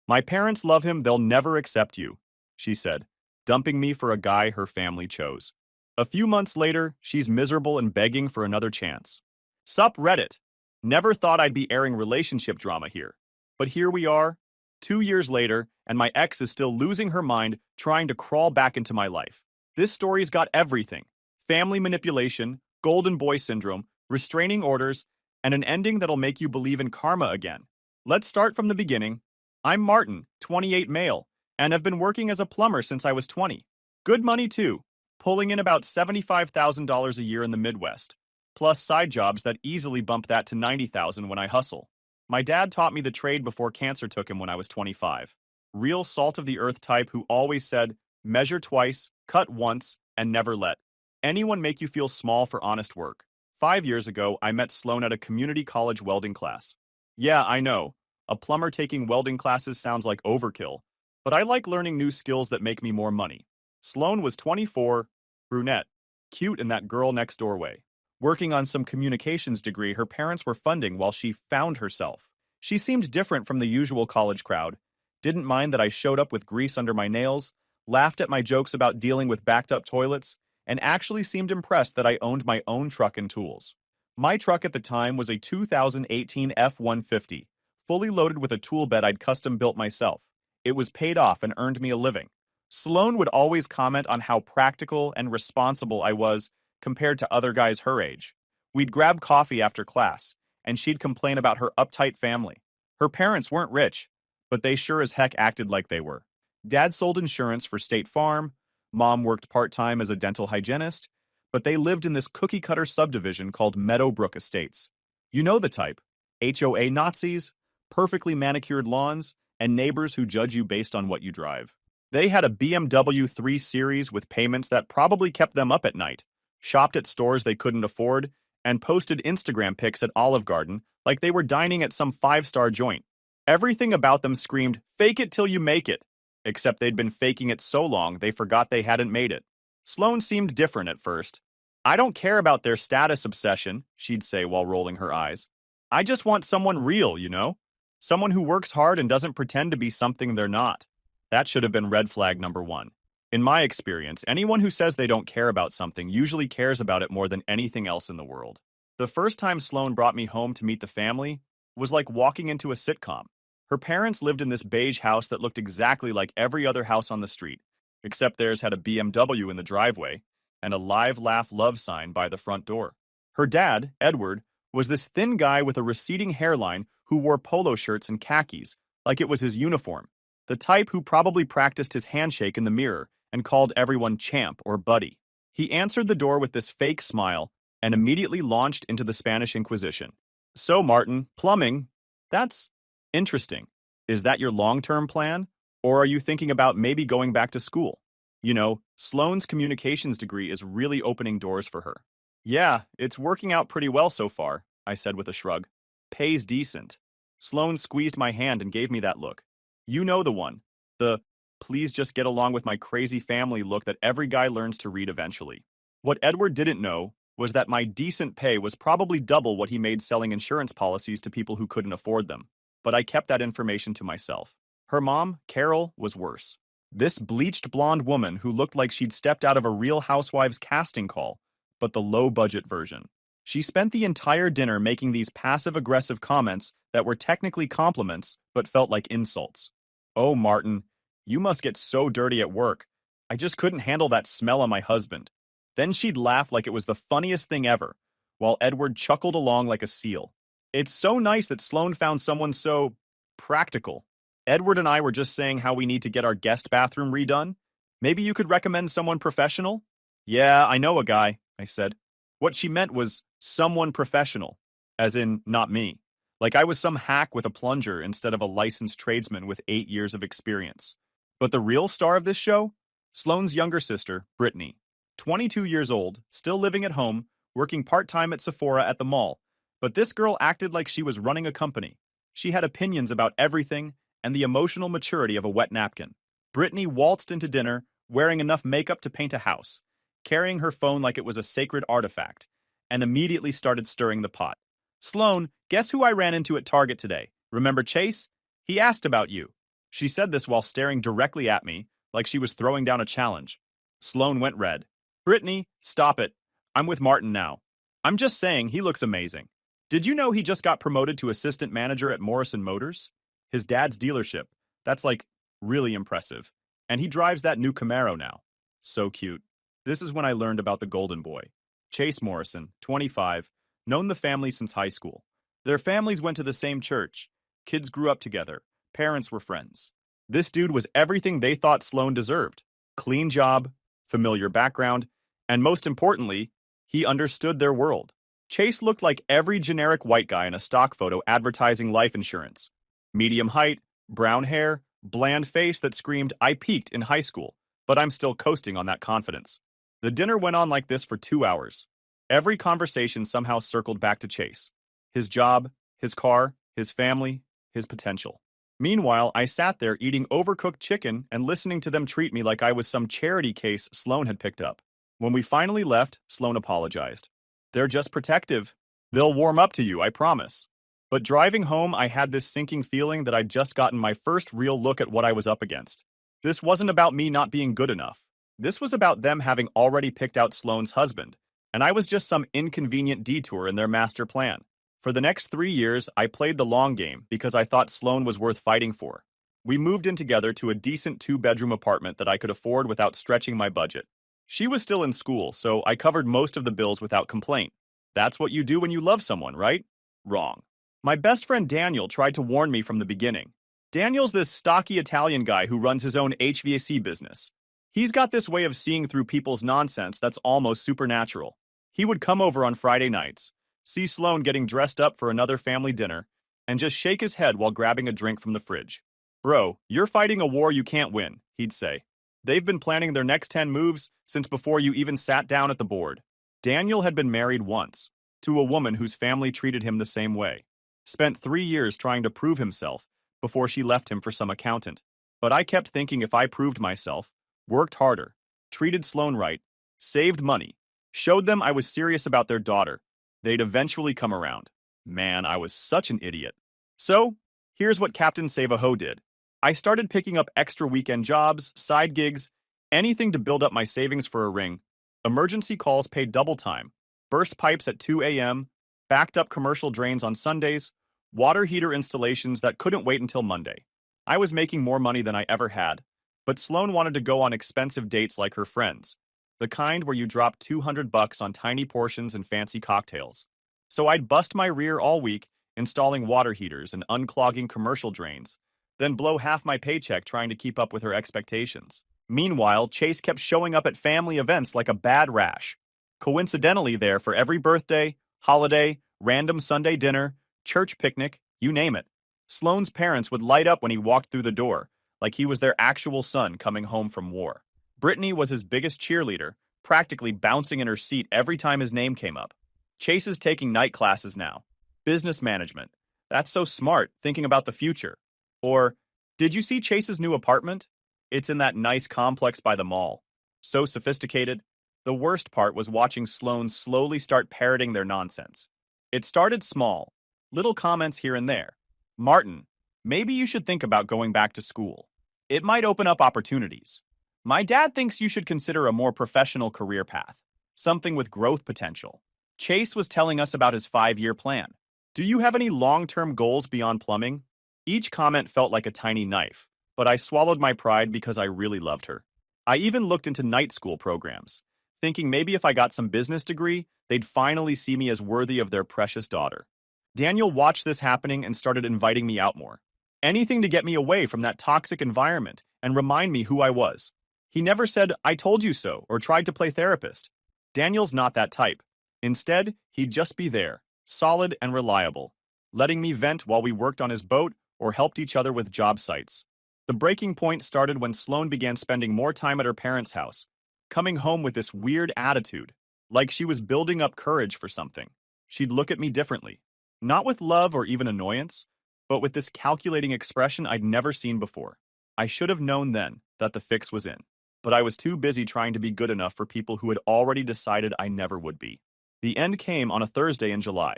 My parents love him, they'll never accept you, she said, dumping me for a guy her family chose. A few months later, she's miserable and begging for another chance. Sup, Reddit. Never thought I'd be airing relationship drama here. But here we are, 2 years later, and my ex is still losing her mind trying to crawl back into my life. This story's got everything: family manipulation, golden boy syndrome, restraining orders, and an ending that'll make you believe in karma again. Let's start from the beginning. I'm Martin, 28 male, and have been working as a plumber since I was 20. Good money too, pulling in about $75,000 a year in the Midwest, plus side jobs that easily bump that to $90,000 when I hustle. My dad taught me the trade before cancer took him when I was 25. Real salt of the earth type who always said, measure twice, cut once, and never let anyone make you feel small for honest work. 5 years ago, I met Sloan at a community college welding class. Yeah, I know, a plumber taking welding classes sounds like overkill, but I like learning new skills that make me more money. Sloan was 24, brunette, cute in that girl next doorway. Working on some communications degree her parents were funding while she found herself. She seemed different from the usual college crowd, didn't mind that I showed up with grease under my nails, laughed at my jokes about dealing with backed-up toilets, and actually seemed impressed that I owned my own truck and tools. My truck at the time was a 2018 F-150, fully loaded with a tool bed I'd custom built myself. It was paid off and earned me a living. Sloan would always comment on how practical and responsible I was compared to other guys her age. We'd grab coffee after class, and she'd complain about her uptight family. Her parents weren't rich, but they sure as heck acted like they were. Dad sold insurance for State Farm, Mom worked part-time as a dental hygienist, but they lived in this cookie-cutter subdivision called Meadowbrook Estates. You know the type: HOA Nazis, perfectly manicured lawns, and neighbors who judge you based on what you drive. They had a BMW 3 Series with payments that probably kept them up at night, shopped at stores they couldn't afford, and posted Instagram pics at Olive Garden like they were dining at some five-star joint. Everything about them screamed, "Fake it till you make it," except they'd been faking it so long they forgot they hadn't made it. Sloan seemed different at first. "I don't care about their status obsession," she'd say while rolling her eyes. "I just want someone real, you know? Someone who works hard and doesn't pretend to be something they're not." That should have been red flag number one. In my experience, anyone who says they don't care about something usually cares about it more than anything else in the world. The first time Sloan brought me home to meet the family was like walking into a sitcom. Her parents lived in this beige house that looked exactly like every other house on the street, except theirs had a BMW in the driveway and a live laugh love sign by the front door. Her dad, Edward, was this thin guy with a receding hairline who wore polo shirts and khakis, like it was his uniform. The type who probably practiced his handshake in the mirror and called everyone champ or buddy. He answered the door with this fake smile and immediately launched into the Spanish Inquisition. "So, Martin, plumbing, that's interesting. Is that your long-term plan? Or are you thinking about maybe going back to school? You know, Sloane's communications degree is really opening doors for her." "Yeah, it's working out pretty well so far," I said with a shrug. "Pays decent." Sloane squeezed my hand and gave me that look. You know the one. The, please just get along with my crazy family look that every guy learns to read eventually. What Edward didn't know was that my decent pay was probably double what he made selling insurance policies to people who couldn't afford them. But I kept that information to myself. Her mom, Carol, was worse. This bleached blonde woman who looked like she'd stepped out of a Real Housewives casting call, but the low-budget version. She spent the entire dinner making these passive-aggressive comments that were technically compliments but felt like insults. "Oh, Martin, you must get so dirty at work. I just couldn't handle that smell on my husband." Then she'd laugh like it was the funniest thing ever, while Edward chuckled along like a seal. "It's so nice that Sloan found someone so practical. Edward and I were just saying how we need to get our guest bathroom redone. Maybe you could recommend someone professional?" "Yeah, I know a guy," I said. What she meant was someone professional, as in not me. Like I was some hack with a plunger instead of a licensed tradesman with 8 years of experience. But the real star of this show? Sloane's younger sister, Brittany. 22 years old, still living at home, working part-time at Sephora at the mall. But this girl acted like she was running a company. She had opinions about everything and the emotional maturity of a wet napkin. Brittany waltzed into dinner, wearing enough makeup to paint a house, carrying her phone like it was a sacred artifact, and immediately started stirring the pot. "Sloan, guess who I ran into at Target today? Remember Chase? He asked about you." She said this while staring directly at me, like she was throwing down a challenge. Sloane went red. Brittany, stop it. I'm with Martin now. I'm just saying he looks amazing. Did you know he just got promoted to assistant manager at Morrison Motors? His dad's dealership. That's like really impressive. And he drives that new Camaro now. So cute. This is when I learned about the golden boy. Chase Morrison, 25, known the family since high school. Their families went to the same church. Kids grew up together. Parents were friends. This dude was everything they thought Sloane deserved. Clean job, familiar background, and most importantly, he understood their world. Chase looked like every generic white guy in a stock photo advertising life insurance. Medium height, brown hair, bland face that screamed, "I peaked in high school, but I'm still coasting on that confidence." The dinner went on like this for 2 hours. Every conversation somehow circled back to Chase. His job, his car, his family, his potential. Meanwhile, I sat there eating overcooked chicken and listening to them treat me like I was some charity case Sloane had picked up. When we finally left, Sloane apologized. "They're just protective. They'll warm up to you, I promise." But driving home, I had this sinking feeling that I'd just gotten my first real look at what I was up against. This wasn't about me not being good enough. This was about them having already picked out Sloane's husband, and I was just some inconvenient detour in their master plan. For the next 3 years, I played the long game because I thought Sloane was worth fighting for. We moved in together to a decent 2-bedroom apartment that I could afford without stretching my budget. She was still in school, so I covered most of the bills without complaint. That's what you do when you love someone, right? Wrong. My best friend Daniel tried to warn me from the beginning. Daniel's this stocky Italian guy who runs his own HVAC business. He's got this way of seeing through people's nonsense that's almost supernatural. He would come over on Friday nights, see Sloane getting dressed up for another family dinner, and just shake his head while grabbing a drink from the fridge. "Bro, you're fighting a war you can't win," he'd say. "They've been planning their next 10 moves since before you even sat down at the board." Daniel had been married once, to a woman whose family treated him the same way. Spent 3 years trying to prove himself before she left him for some accountant. But I kept thinking if I proved myself, worked harder, treated Sloane right, saved money, showed them I was serious about their daughter, they'd eventually come around. Man, I was such an idiot. So, here's what Captain Save-A-Ho did. I started picking up extra weekend jobs, side gigs, anything to build up my savings for a ring. Emergency calls paid double time, burst pipes at 2 a.m., backed up commercial drains on Sundays, water heater installations that couldn't wait until Monday. I was making more money than I ever had, but Sloane wanted to go on expensive dates like her friends, the kind where you drop $200 on tiny portions and fancy cocktails. So I'd bust my rear all week installing water heaters and unclogging commercial drains, then blow half my paycheck trying to keep up with her expectations. Meanwhile, Chase kept showing up at family events like a bad rash. Coincidentally there for every birthday, holiday, random Sunday dinner, church picnic, you name it. Sloane's parents would light up when he walked through the door, like he was their actual son coming home from war. Brittany was his biggest cheerleader, practically bouncing in her seat every time his name came up. Chase is taking night classes now. Business management. That's so smart, thinking about the future. Or, did you see Chase's new apartment? It's in that nice complex by the mall. So sophisticated. The worst part was watching Sloane slowly start parroting their nonsense. It started small, little comments here and there. "Martin, maybe you should think about going back to school. It might open up opportunities. My dad thinks you should consider a more professional career path, something with growth potential." Chase was telling us about his 5-year plan. "Do you have any long-term goals beyond plumbing?" Each comment felt like a tiny knife, but I swallowed my pride because I really loved her. I even looked into night school programs, thinking maybe if I got some business degree, they'd finally see me as worthy of their precious daughter. Daniel watched this happening and started inviting me out more. Anything to get me away from that toxic environment and remind me who I was. He never said, "I told you so," or tried to play therapist. Daniel's not that type. Instead, he'd just be there, solid and reliable, letting me vent while we worked on his boat or helped each other with job sites. The breaking point started when Sloane began spending more time at her parents' house, coming home with this weird attitude, like she was building up courage for something. She'd look at me differently, not with love or even annoyance, but with this calculating expression I'd never seen before. I should have known then that the fix was in, but I was too busy trying to be good enough for people who had already decided I never would be. The end came on a Thursday in July.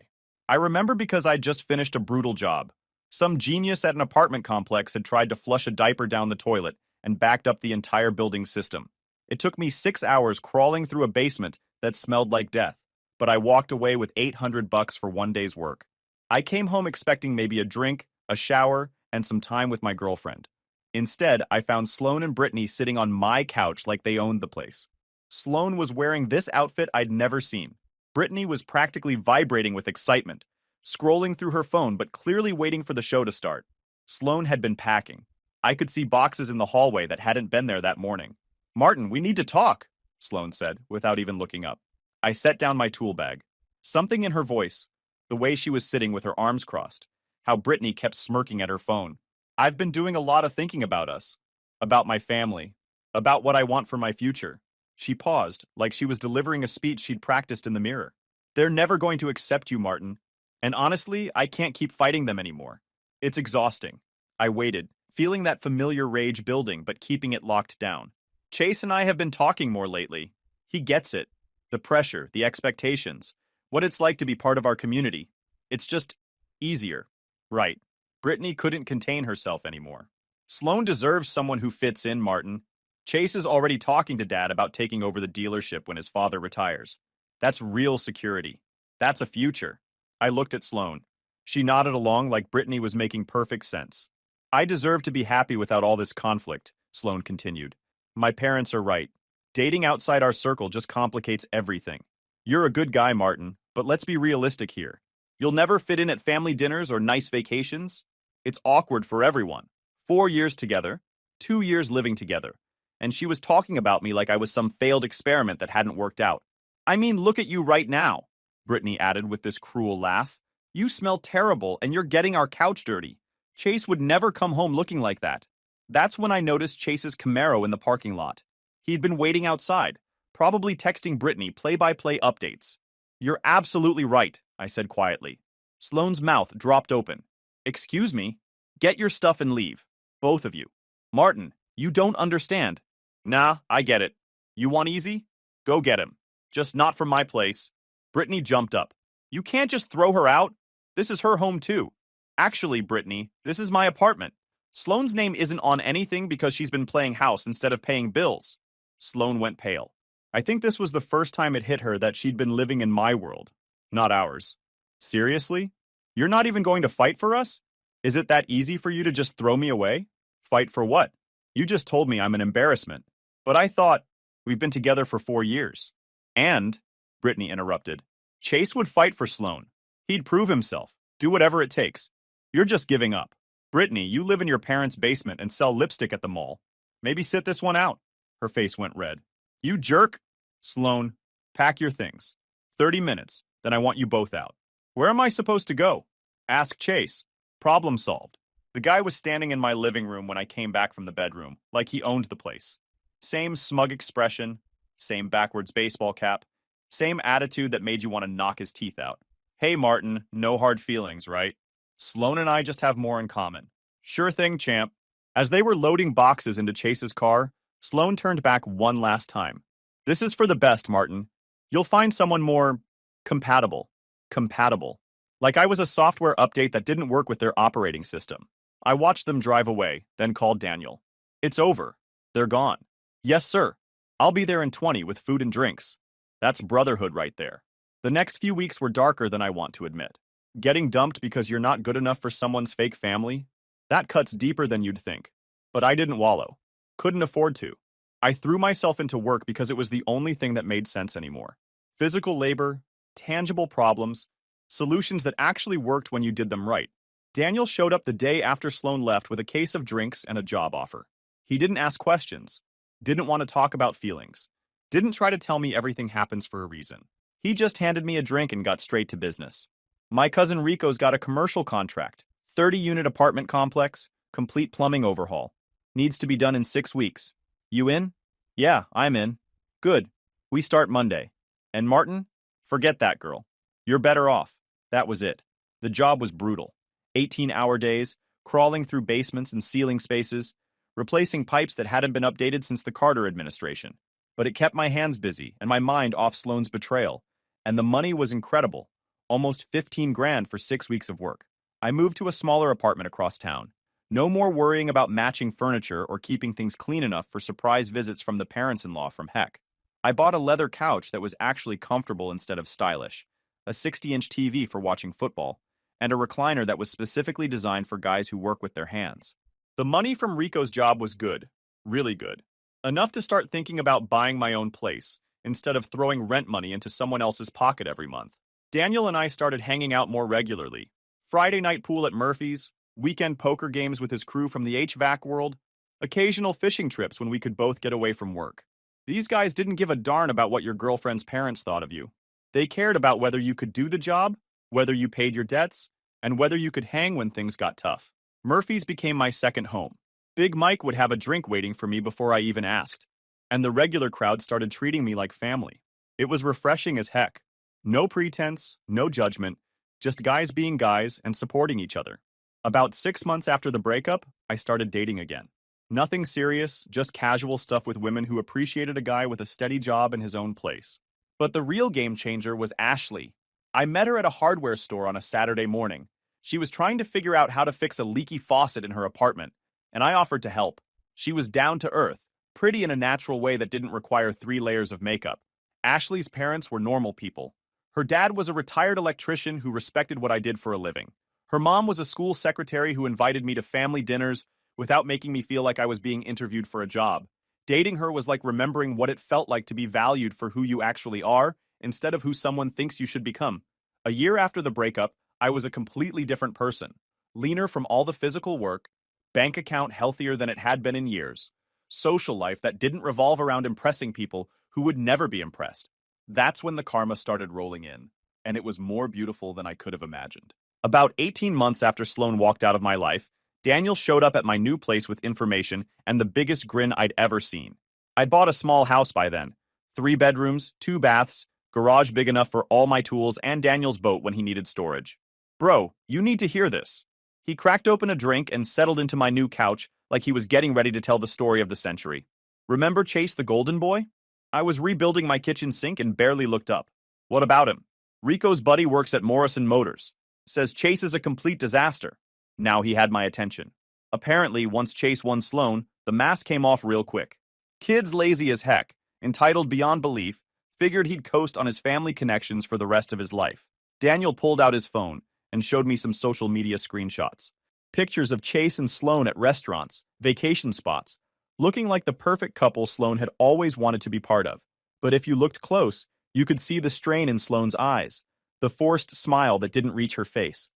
I remember because I'd just finished a brutal job, Some genius at an apartment complex had tried to flush a diaper down the toilet and backed up the entire building's system. It took me 6 hours crawling through a basement that smelled like death, but I walked away with $800 for one day's work. I came home expecting maybe a drink, a shower, and some time with my girlfriend. Instead, I found Sloane and Brittany sitting on my couch like they owned the place. Sloane was wearing this outfit I'd never seen. Brittany was practically vibrating with excitement, scrolling through her phone but clearly waiting for the show to start. Sloane had been packing. I could see boxes in the hallway that hadn't been there that morning. "Martin, we need to talk," Sloane said, without even looking up. I set down my tool bag. Something in her voice, the way she was sitting with her arms crossed, how Brittany kept smirking at her phone. "I've been doing a lot of thinking about us, about my family, about what I want for my future." She paused, like she was delivering a speech she'd practiced in the mirror. "They're never going to accept you, Martin. And honestly, I can't keep fighting them anymore. It's exhausting." I waited, feeling that familiar rage building but keeping it locked down. "Chase and I have been talking more lately. He gets it. The pressure, the expectations, what it's like to be part of our community. It's just easier." Right. Brittany couldn't contain herself anymore. "Sloane deserves someone who fits in, Martin. Chase is already talking to Dad about taking over the dealership when his father retires. That's real security. That's a future." I looked at Sloane. She nodded along like Brittany was making perfect sense. "I deserve to be happy without all this conflict," Sloane continued. "My parents are right. Dating outside our circle just complicates everything. You're a good guy, Martin, but let's be realistic here. You'll never fit in at family dinners or nice vacations. It's awkward for everyone. 4 years together, 2 years living together. And she was talking about me like I was some failed experiment that hadn't worked out. I mean, look at you right now," Brittany added with this cruel laugh. "You smell terrible and you're getting our couch dirty. Chase would never come home looking like that." That's when I noticed Chase's Camaro in the parking lot. He'd been waiting outside, probably texting Brittany play-by-play updates. "You're absolutely right," I said quietly. Sloane's mouth dropped open. "Excuse me? Get your stuff and leave. Both of you." "Martin, you don't understand." "Nah, I get it. You want easy? Go get him. Just not from my place." Brittany jumped up. "You can't just throw her out. This is her home too. Actually, Brittany, this is my apartment. Sloane's name isn't on anything because she's been playing house instead of paying bills." Sloane went pale. I think this was the first time it hit her that she'd been living in my world, not ours. "Seriously? You're not even going to fight for us? Is it that easy for you to just throw me away?" "Fight for what? You just told me I'm an embarrassment. But I thought we've been together for 4 years. And," Brittany interrupted, "Chase would fight for Sloane. He'd prove himself, do whatever it takes. You're just giving up. Brittany, you live in your parents' basement and sell lipstick at the mall. Maybe sit this one out." Her face went red. "You jerk." "Sloane, pack your things. 30 minutes, then I want you both out." "Where am I supposed to go?" "Ask Chase." Problem solved. The guy was standing in my living room when I came back from the bedroom, like he owned the place. Same smug expression, same backwards baseball cap, same attitude that made you want to knock his teeth out. "Hey, Martin, no hard feelings, right? Sloane and I just have more in common." "Sure thing, champ." As they were loading boxes into Chase's car, Sloane turned back one last time. "This is for the best, Martin. You'll find someone more compatible. Compatible. Like I was a software update that didn't work with their operating system." I watched them drive away, then called Daniel. "It's over. They're gone." "Yes, sir. I'll be there in 20 with food and drinks." That's brotherhood right there. The next few weeks were darker than I want to admit. Getting dumped because you're not good enough for someone's fake family? That cuts deeper than you'd think. But I didn't wallow. Couldn't afford to. I threw myself into work because it was the only thing that made sense anymore. Physical labor, tangible problems, solutions that actually worked when you did them right. Daniel showed up the day after Sloane left with a case of drinks and a job offer. He didn't ask questions, didn't want to talk about feelings, didn't try to tell me everything happens for a reason. He just handed me a drink and got straight to business. "My cousin Rico's got a commercial contract, 30-unit apartment complex, complete plumbing overhaul. Needs to be done in 6 weeks. You in?" "Yeah, I'm in." "Good. We start Monday." "And Martin? Forget that girl. You're better off." That was it. The job was brutal. 18-hour days, crawling through basements and ceiling spaces, replacing pipes that hadn't been updated since the Carter administration. But it kept my hands busy and my mind off Sloane's betrayal. And the money was incredible. Almost 15 grand for 6 weeks of work. I moved to a smaller apartment across town. No more worrying about matching furniture or keeping things clean enough for surprise visits from the parents-in-law from heck. I bought a leather couch that was actually comfortable instead of stylish, a 60-inch TV for watching football, and a recliner that was specifically designed for guys who work with their hands. The money from Rico's job was good, really good. Enough to start thinking about buying my own place, instead of throwing rent money into someone else's pocket every month. Daniel and I started hanging out more regularly. Friday night pool at Murphy's, weekend poker games with his crew from the HVAC world, occasional fishing trips when we could both get away from work. These guys didn't give a darn about what your girlfriend's parents thought of you. They cared about whether you could do the job, whether you paid your debts, and whether you could hang when things got tough. Murphy's became my second home. Big Mike would have a drink waiting for me before I even asked, and the regular crowd started treating me like family. It was refreshing as heck. No pretense, no judgment, just guys being guys and supporting each other. About 6 months after the breakup, I started dating again. Nothing serious, just casual stuff with women who appreciated a guy with a steady job in his own place. But the real game changer was Ashley. I met her at a hardware store on a Saturday morning. She was trying to figure out how to fix a leaky faucet in her apartment, and I offered to help. She was down to earth, pretty in a natural way that didn't require 3 layers of makeup. Ashley's parents were normal people. Her dad was a retired electrician who respected what I did for a living. Her mom was a school secretary who invited me to family dinners without making me feel like I was being interviewed for a job. Dating her was like remembering what it felt like to be valued for who you actually are instead of who someone thinks you should become. A year after the breakup, I was a completely different person. Leaner from all the physical work, bank account healthier than it had been in years, social life that didn't revolve around impressing people who would never be impressed. That's when the karma started rolling in, and it was more beautiful than I could have imagined. About 18 months after Sloan walked out of my life, Daniel showed up at my new place with information and the biggest grin I'd ever seen. I'd bought a small house by then. 3 bedrooms, 2 baths, garage big enough for all my tools and Daniel's boat when he needed storage. Bro, you need to hear this. He cracked open a drink and settled into my new couch like he was getting ready to tell the story of the century. Remember Chase the Golden Boy? I was rebuilding my kitchen sink and barely looked up. What about him? Rico's buddy works at Morrison Motors. Says Chase is a complete disaster. Now he had my attention. Apparently, once Chase won Sloan, the mask came off real quick. Kid's lazy as heck, entitled beyond belief, figured he'd coast on his family connections for the rest of his life. Daniel pulled out his phone and showed me some social media screenshots. Pictures of Chase and Sloan at restaurants, vacation spots, looking like the perfect couple Sloan had always wanted to be part of. But if you looked close, you could see the strain in Sloan's eyes, the forced smile that didn't reach her face.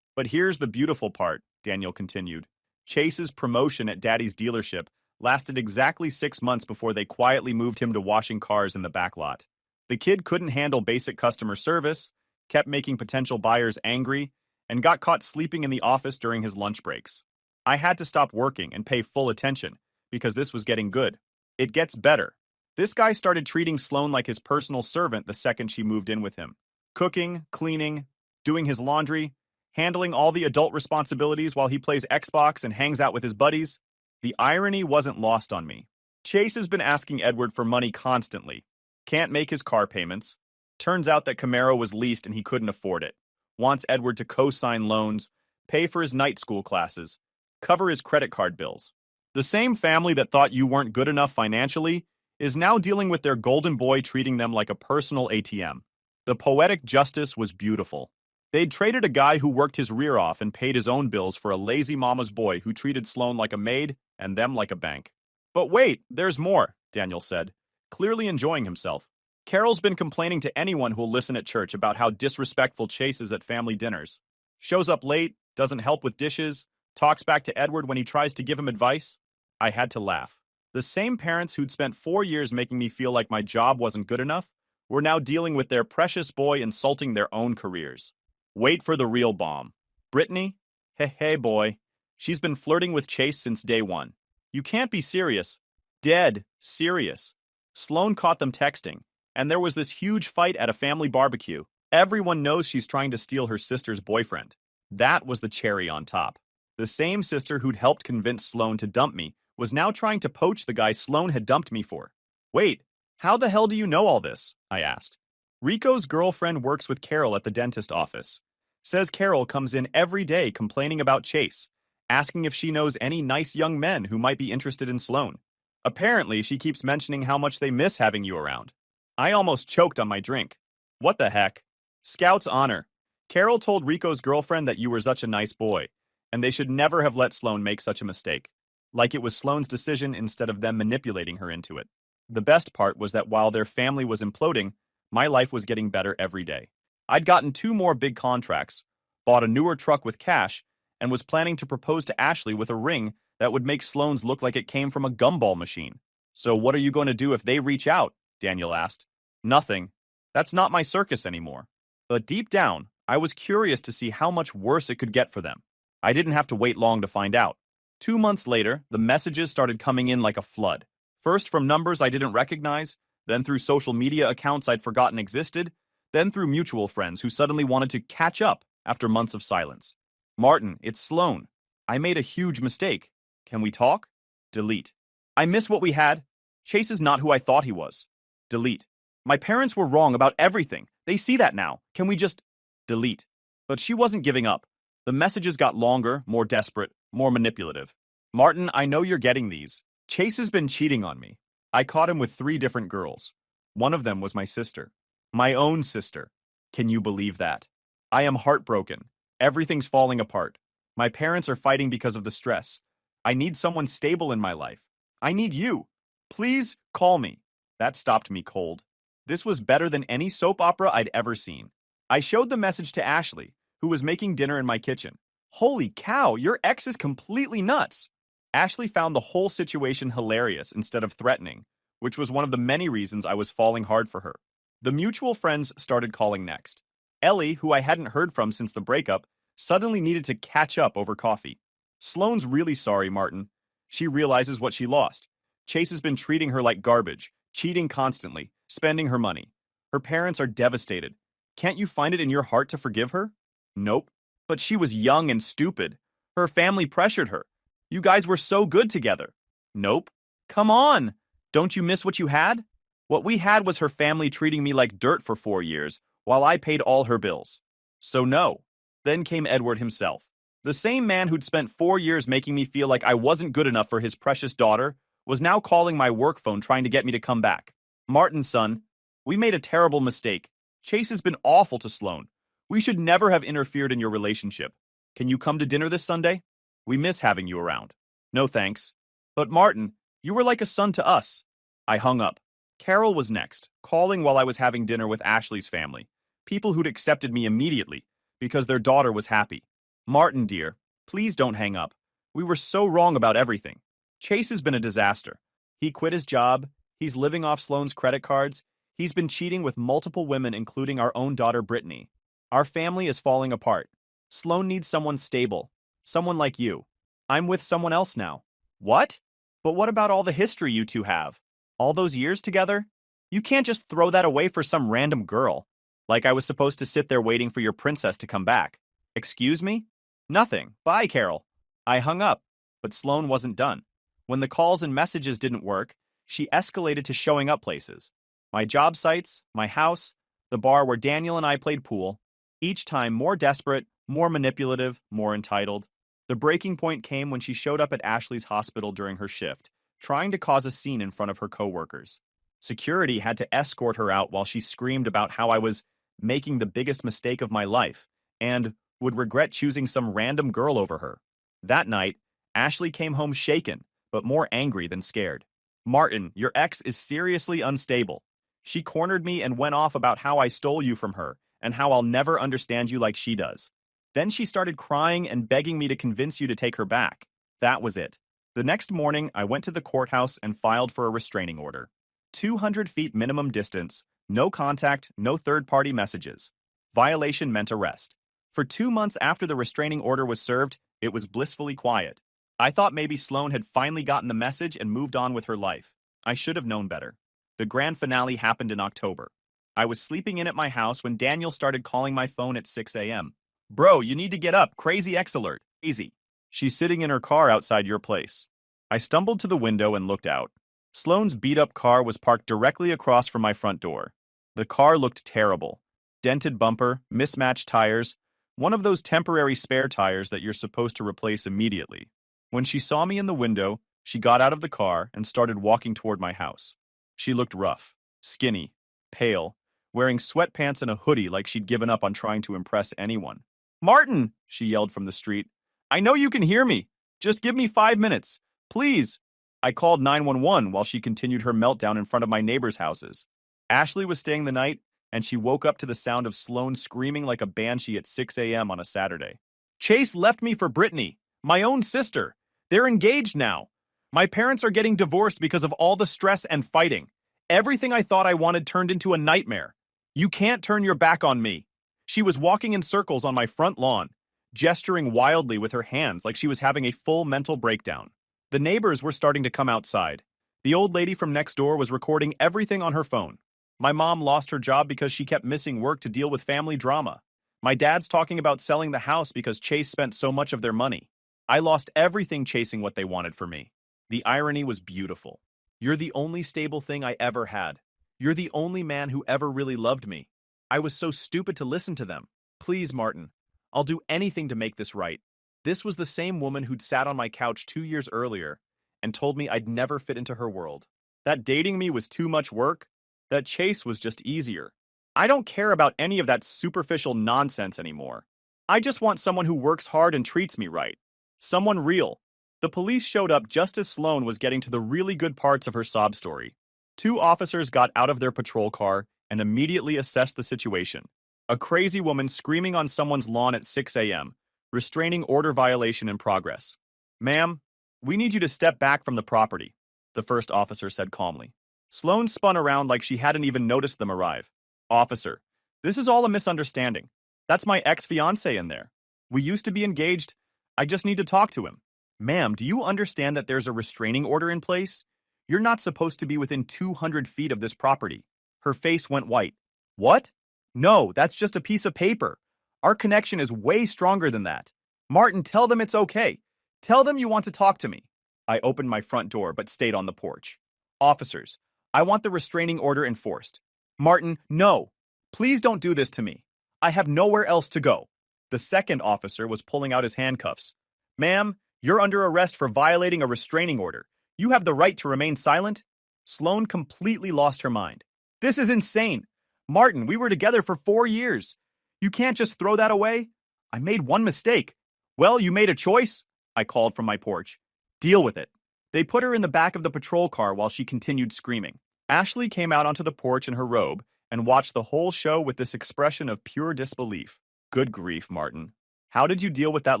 But here's the beautiful part, Daniel continued. Chase's promotion at Daddy's dealership lasted exactly 6 months before they quietly moved him to washing cars in the back lot. The kid couldn't handle basic customer service, kept making potential buyers angry, and got caught sleeping in the office during his lunch breaks. I had to stop working and pay full attention, because this was getting good. It gets better. This guy started treating Sloan like his personal servant the second she moved in with him. Cooking, cleaning, doing his laundry, handling all the adult responsibilities while he plays Xbox and hangs out with his buddies. The irony wasn't lost on me. Chase has been asking Edward for money constantly. Can't make his car payments. Turns out that Camaro was leased and he couldn't afford it. Wants Edward to co-sign loans, pay for his night school classes, cover his credit card bills. The same family that thought you weren't good enough financially is now dealing with their golden boy treating them like a personal ATM. The poetic justice was beautiful. They'd traded a guy who worked his rear off and paid his own bills for a lazy mama's boy who treated Sloan like a maid and them like a bank. But wait, there's more, Daniel said, clearly enjoying himself. Carol's been complaining to anyone who'll listen at church about how disrespectful Chase is at family dinners. Shows up late, doesn't help with dishes, talks back to Edward when he tries to give him advice. I had to laugh. The same parents who'd spent 4 years making me feel like my job wasn't good enough were now dealing with their precious boy insulting their own careers. Wait for the real bomb. Brittany? Hey boy. She's been flirting with Chase since day one. You can't be serious. Dead serious. Sloan caught them texting, and there was this huge fight at a family barbecue. Everyone knows she's trying to steal her sister's boyfriend. That was the cherry on top. The same sister who'd helped convince Sloan to dump me was now trying to poach the guy Sloan had dumped me for. Wait, how the hell do you know all this? I asked. Rico's girlfriend works with Carol at the dentist office. Says Carol comes in every day complaining about Chase, asking if she knows any nice young men who might be interested in Sloan. Apparently, she keeps mentioning how much they miss having you around. I almost choked on my drink. What the heck? Scout's honor. Carol told Rico's girlfriend that you were such a nice boy, and they should never have let Sloan make such a mistake. Like it was Sloan's decision instead of them manipulating her into it. The best part was that while their family was imploding, my life was getting better every day. I'd gotten 2 more big contracts, bought a newer truck with cash, and was planning to propose to Ashley with a ring that would make Sloan's look like it came from a gumball machine. So what are you going to do if they reach out? Daniel asked. Nothing. That's not my circus anymore. But deep down, I was curious to see how much worse it could get for them. I didn't have to wait long to find out. 2 months later, the messages started coming in like a flood. First from numbers I didn't recognize, then through social media accounts I'd forgotten existed, then through mutual friends who suddenly wanted to catch up after months of silence. Martin, it's Sloan. I made a huge mistake. Can we talk? Delete. I miss what we had. Chase is not who I thought he was. Delete. My parents were wrong about everything. They see that now. Can we just... Delete. But she wasn't giving up. The messages got longer, more desperate, more manipulative. Martin, I know you're getting these. Chase has been cheating on me. I caught him with 3 different girls. One of them was my sister. My own sister. Can you believe that? I am heartbroken. Everything's falling apart. My parents are fighting because of the stress. I need someone stable in my life. I need you. Please call me. That stopped me cold. This was better than any soap opera I'd ever seen. I showed the message to Ashley, who was making dinner in my kitchen. Holy cow, your ex is completely nuts. Ashley found the whole situation hilarious instead of threatening, which was one of the many reasons I was falling hard for her. The mutual friends started calling next. Ellie, who I hadn't heard from since the breakup, suddenly needed to catch up over coffee. Sloane's really sorry, Martin. She realizes what she lost. Chase has been treating her like garbage, cheating constantly, spending her money. Her parents are devastated. Can't you find it in your heart to forgive her? Nope. But she was young and stupid. Her family pressured her. You guys were so good together. Nope. Come on. Don't you miss what you had? What we had was her family treating me like dirt for 4 years, while I paid all her bills. So no. Then came Edward himself. The same man who'd spent 4 years making me feel like I wasn't good enough for his precious daughter was now calling my work phone trying to get me to come back. Martin, son, we made a terrible mistake. Chase has been awful to Sloan. We should never have interfered in your relationship. Can you come to dinner this Sunday? We miss having you around. No thanks. But Martin, you were like a son to us. I hung up. Carol was next, calling while I was having dinner with Ashley's family, people who'd accepted me immediately because their daughter was happy. Martin, dear, please don't hang up. We were so wrong about everything. Chase has been a disaster. He quit his job. He's living off Sloane's credit cards. He's been cheating with multiple women, including our own daughter, Brittany. Our family is falling apart. Sloan needs someone stable. Someone like you. I'm with someone else now. What? But what about all the history you two have? All those years together? You can't just throw that away for some random girl. Like I was supposed to sit there waiting for your princess to come back. Excuse me? Nothing. Bye, Carol. I hung up, but Sloan wasn't done. When the calls and messages didn't work, she escalated to showing up places. My job sites, my house, the bar where Daniel and I played pool. Each time more desperate, more manipulative, more entitled. The breaking point came when she showed up at Ashley's hospital during her shift, trying to cause a scene in front of her coworkers. Security had to escort her out while she screamed about how I was making the biggest mistake of my life and would regret choosing some random girl over her. That night, Ashley came home shaken, but more angry than scared. Martin, your ex is seriously unstable. She cornered me and went off about how I stole you from her and how I'll never understand you like she does. Then she started crying and begging me to convince you to take her back. That was it. The next morning, I went to the courthouse and filed for a restraining order. 200 feet minimum distance, no contact, no third-party messages. Violation meant arrest. For 2 months after the restraining order was served, it was blissfully quiet. I thought maybe Sloan had finally gotten the message and moved on with her life. I should have known better. The grand finale happened in October. I was sleeping in at my house when Daniel started calling my phone at 6 a.m. Bro, you need to get up. Crazy X alert. Easy. She's sitting in her car outside your place. I stumbled to the window and looked out. Sloane's beat-up car was parked directly across from my front door. The car looked terrible. Dented bumper, mismatched tires, One of those temporary spare tires that you're supposed to replace immediately. When she saw me in the window, she got out of the car and started walking toward my house. She looked rough, skinny, pale, wearing sweatpants and a hoodie like she'd given up on trying to impress anyone. "Martin!" she yelled from the street. "I know you can hear me. Just give me 5 minutes. Please." I called 911 while she continued her meltdown in front of my neighbors' houses. Ashley was staying the night, and she woke up to the sound of Sloane screaming like a banshee at 6 a.m. on a Saturday. "Chase left me for Brittany, my own sister. They're engaged now. My parents are getting divorced because of all the stress and fighting. Everything I thought I wanted turned into a nightmare. You can't turn your back on me." She was walking in circles on my front lawn, gesturing wildly with her hands like she was having a full mental breakdown. The neighbors were starting to come outside. The old lady from next door was recording everything on her phone. My mom lost her job because she kept missing work to deal with family drama. My dad's talking about selling the house because Chase spent so much of their money. I lost everything chasing what they wanted for me. The irony was beautiful. You're the only stable thing I ever had. You're the only man who ever really loved me. I was so stupid to listen to them. Please, Martin. I'll do anything to make this right. This was the same woman who'd sat on my couch 2 years earlier and told me I'd never fit into her world. That dating me was too much work. That Chase was just easier. I don't care about any of that superficial nonsense anymore. I just want someone who works hard and treats me right. Someone real. The police showed up just as Sloane was getting to the really good parts of her sob story. 2 officers got out of their patrol car and immediately assessed the situation. A crazy woman screaming on someone's lawn at 6 a.m., restraining order violation in progress. "Ma'am, we need you to step back from the property," the first officer said calmly. Sloane spun around like she hadn't even noticed them arrive. "Officer, this is all a misunderstanding. That's my ex-fiancé in there. We used to be engaged. I just need to talk to him." "Ma'am, do you understand that there's a restraining order in place? You're not supposed to be within 200 feet of this property." Her face went white. "What? No, that's just a piece of paper. Our connection is way stronger than that. Martin, tell them it's okay. Tell them you want to talk to me." I opened my front door but stayed on the porch. "Officers, I want the restraining order enforced." "Martin, no. Please don't do this to me. I have nowhere else to go." The second officer was pulling out his handcuffs. "Ma'am, you're under arrest for violating a restraining order. You have the right to remain silent." Sloane completely lost her mind. "This is insane. Martin, we were together for 4 years. You can't just throw that away. I made one mistake." "Well, you made a choice," I called from my porch. "Deal with it." They put her in the back of the patrol car while she continued screaming. Ashley came out onto the porch in her robe and watched the whole show with this expression of pure disbelief. "Good grief, Martin. How did you deal with that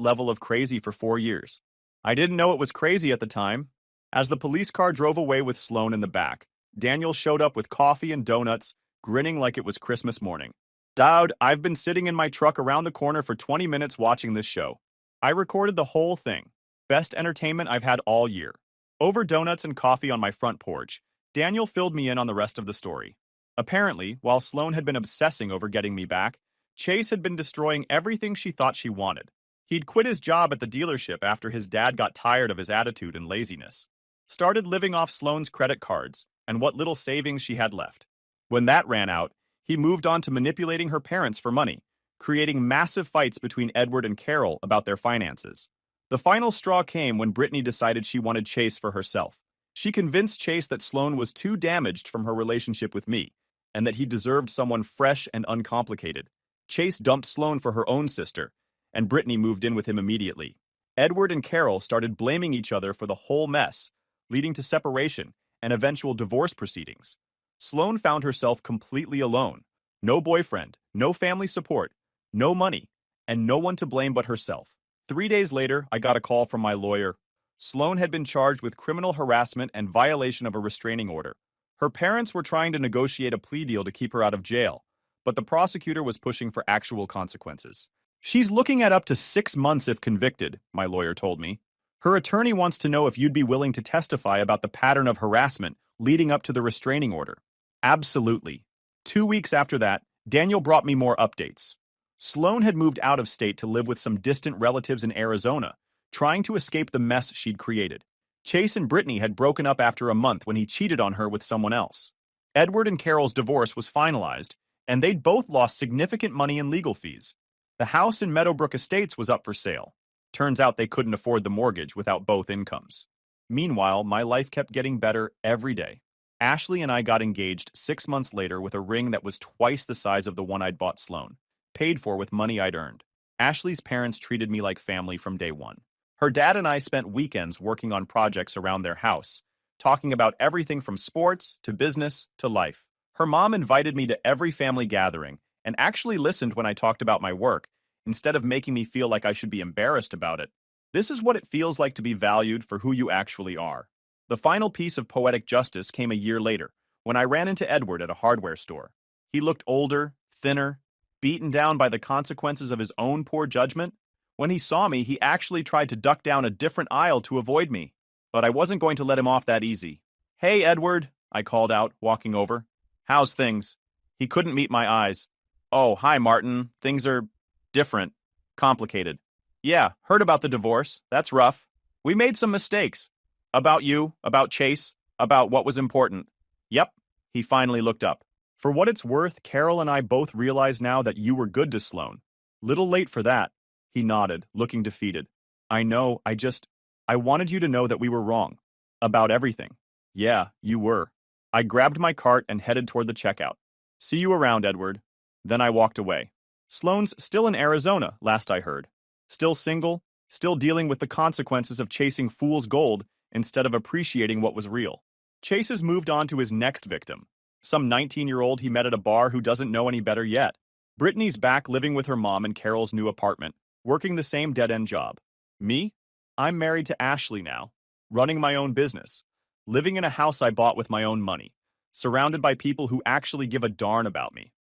level of crazy for 4 years?" "I didn't know it was crazy at the time." As the police car drove away with Sloane in the back, Daniel showed up with coffee and donuts, grinning like it was Christmas morning. "Dowd, I've been sitting in my truck around the corner for 20 minutes watching this show. I recorded the whole thing. Best entertainment I've had all year." Over donuts and coffee on my front porch, Daniel filled me in on the rest of the story. Apparently, while Sloane had been obsessing over getting me back, Chase had been destroying everything she thought she wanted. He'd quit his job at the dealership after his dad got tired of his attitude and laziness. Started living off Sloane's credit cards and what little savings she had left. When that ran out, he moved on to manipulating her parents for money, creating massive fights between Edward and Carol about their finances. The final straw came when Brittany decided she wanted Chase for herself. She convinced Chase that Sloane was too damaged from her relationship with me, and that he deserved someone fresh and uncomplicated. Chase dumped Sloane for her own sister, and Brittany moved in with him immediately. Edward and Carol started blaming each other for the whole mess, leading to separation and eventual divorce proceedings. Sloane found herself completely alone. No boyfriend, no family support, no money, and no one to blame but herself. 3 days later, I got a call from my lawyer. Sloane had been charged with criminal harassment and violation of a restraining order. Her parents were trying to negotiate a plea deal to keep her out of jail, but the prosecutor was pushing for actual consequences. "She's looking at up to 6 months if convicted," my lawyer told me. "Her attorney wants to know if you'd be willing to testify about the pattern of harassment leading up to the restraining order." Absolutely. 2 weeks after that, Daniel brought me more updates. Sloane had moved out of state to live with some distant relatives in Arizona, trying to escape the mess she'd created. Chase and Brittany had broken up after a month when he cheated on her with someone else. Edward and Carol's divorce was finalized, and they'd both lost significant money in legal fees. The house in Meadowbrook Estates was up for sale. Turns out they couldn't afford the mortgage without both incomes. Meanwhile, my life kept getting better every day. Ashley and I got engaged 6 months later with a ring that was twice the size of the one I'd bought Sloan, paid for with money I'd earned. Ashley's parents treated me like family from day one. Her dad and I spent weekends working on projects around their house, talking about everything from sports to business to life. Her mom invited me to every family gathering and actually listened when I talked about my work, instead of making me feel like I should be embarrassed about it. This is what it feels like to be valued for who you actually are. The final piece of poetic justice came a year later, when I ran into Edward at a hardware store. He looked older, thinner, beaten down by the consequences of his own poor judgment. When he saw me, he actually tried to duck down a different aisle to avoid me. But I wasn't going to let him off that easy. "Hey, Edward," I called out, walking over. "How's things?" He couldn't meet my eyes. "Oh, hi, Martin. Things are different. Complicated." "Yeah, heard about the divorce. That's rough. We made some mistakes. About you, about Chase, about what was important." "Yep." He finally looked up. "For what it's worth, Carol and I both realize now that you were good to Sloan. Little late for that." He nodded, looking defeated. "I know, I wanted you to know that we were wrong. About everything." "Yeah, you were." I grabbed my cart and headed toward the checkout. "See you around, Edward." Then I walked away. Sloane's still in Arizona, last I heard. Still single, still dealing with the consequences of chasing fool's gold instead of appreciating what was real. Chase has moved on to his next victim, some 19-year-old he met at a bar who doesn't know any better yet. Brittany's back living with her mom in Carol's new apartment, working the same dead-end job. Me? I'm married to Ashley now, running my own business, living in a house I bought with my own money, surrounded by people who actually give a darn about me.